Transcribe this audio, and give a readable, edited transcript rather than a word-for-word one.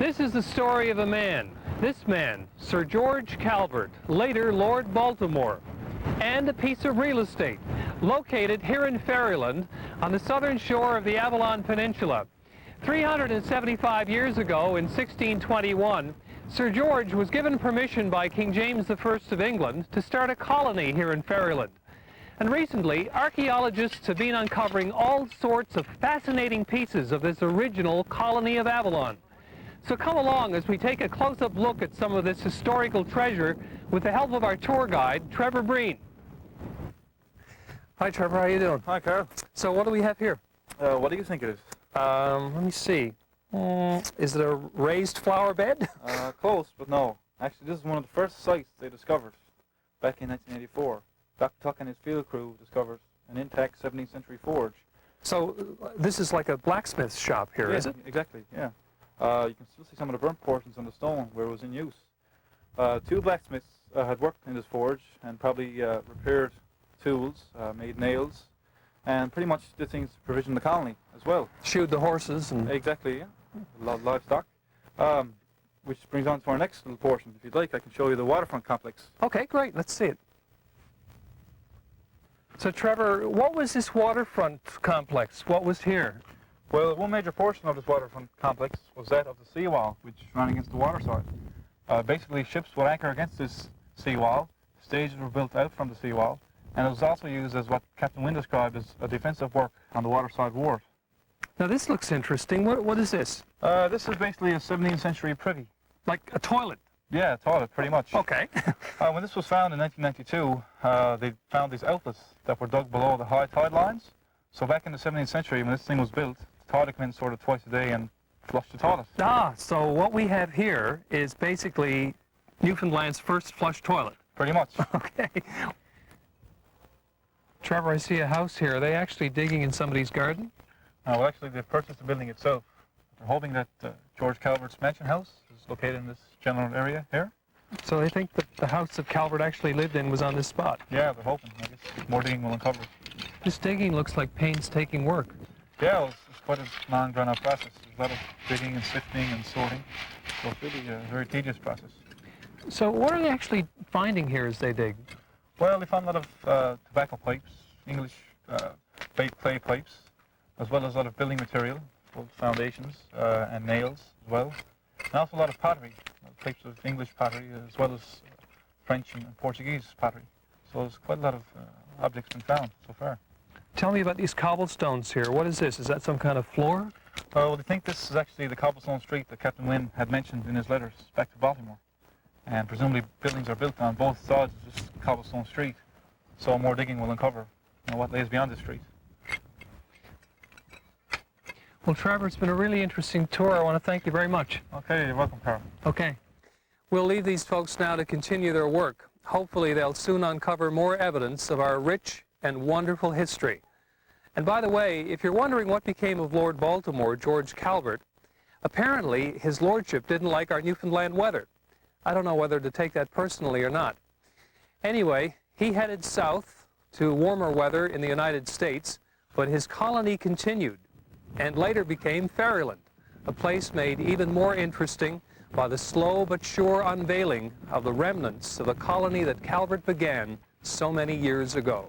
This is the story of a man. This man, Sir George Calvert, later Lord Baltimore, and a piece of real estate located here in Ferryland on the southern shore of the Avalon Peninsula. 375 years ago, in 1621, Sir George was given permission by King James I of England to start a colony here in Ferryland. And recently, archaeologists have been uncovering all sorts of fascinating pieces of this original Colony of Avalon. So come along as we take a close-up look at some of this historical treasure with the help of our tour guide, Trevor Breen. Hi, Trevor. How you doing? Hi, Karl. So what do we have here? What do you think it is? Let me see. Is it a raised flower bed? Close, but no. Actually, this is one of the first sites they discovered back in 1984. Dr. Tuck and his field crew discovered an intact 17th century forge. So this is like a blacksmith shop here, Yeah, is it? exactly, yeah. You can still see some of the burnt portions on the stone where it was in use. Two blacksmiths had worked in this forge and probably repaired tools, made nails, and pretty much did things to provision the colony as well. Shoed the horses and... Exactly, yeah. A lot of livestock. Which brings on to our next little portion. If you'd like, I can show you the Waterfront Complex. Okay, great. Let's see it. So, Trevor, what was this waterfront complex? What was here? Well, one major portion of this waterfront complex was that of the seawall, which ran against the waterside. Basically, ships would anchor against this seawall, stages were built out from the seawall, and it was also used as what Captain Wynne described as a defensive work on the waterside wharf. Now, this looks interesting. What is this? This is basically a 17th century privy. Like a toilet? Yeah, a toilet, pretty much. Okay. When this was found in 1992, they found these outlets that were dug below the high tide lines. So back in the 17th century, when this thing was built, the tide would come in sort of twice a day and flush the toilet. Ah, so what we have here is basically Newfoundland's first flush toilet. Pretty much. Okay. Trevor, I see a house here. Are they actually digging in somebody's garden? Well, actually, they purchased the building itself. They're hoping that George Calvert's mansion house is located in this general area here. So they think that the house that Calvert actually lived in was on this spot? Yeah, they're hoping. I guess more digging will uncover it. This digging looks like painstaking work. Yeah, well, it's quite a long, drawn-out process. There's a lot of digging and sifting and sorting. So it's really a very tedious process. So what are they actually finding here as they dig? Well, they found a lot of tobacco pipes, English baked clay pipes, as well as a lot of building material, both foundations and nails as well. And also a lot of pottery, types of English pottery as well as French and Portuguese pottery. So there's quite a lot of objects been found so far. Tell me about these cobblestones here. What is this? Is that some kind of floor? Well, they think this is actually the cobblestone street that Captain Wynne had mentioned in his letters back to Baltimore. And presumably buildings are built on both sides of this cobblestone street. So more digging will uncover what lays beyond the street. Well, Trevor, it's been a really interesting tour. I want to thank you very much. Okay, you're welcome, Karl. Okay. We'll leave these folks now to continue their work. Hopefully they'll soon uncover more evidence of our rich and wonderful history. And by the way, if you're wondering what became of Lord Baltimore, George Calvert, apparently his lordship didn't like our Newfoundland weather. I don't know whether to take that personally or not. Anyway, he headed south to warmer weather in the United States, but his colony continued and later became Ferryland, a place made even more interesting by the slow but sure unveiling of the remnants of a colony that Calvert began so many years ago.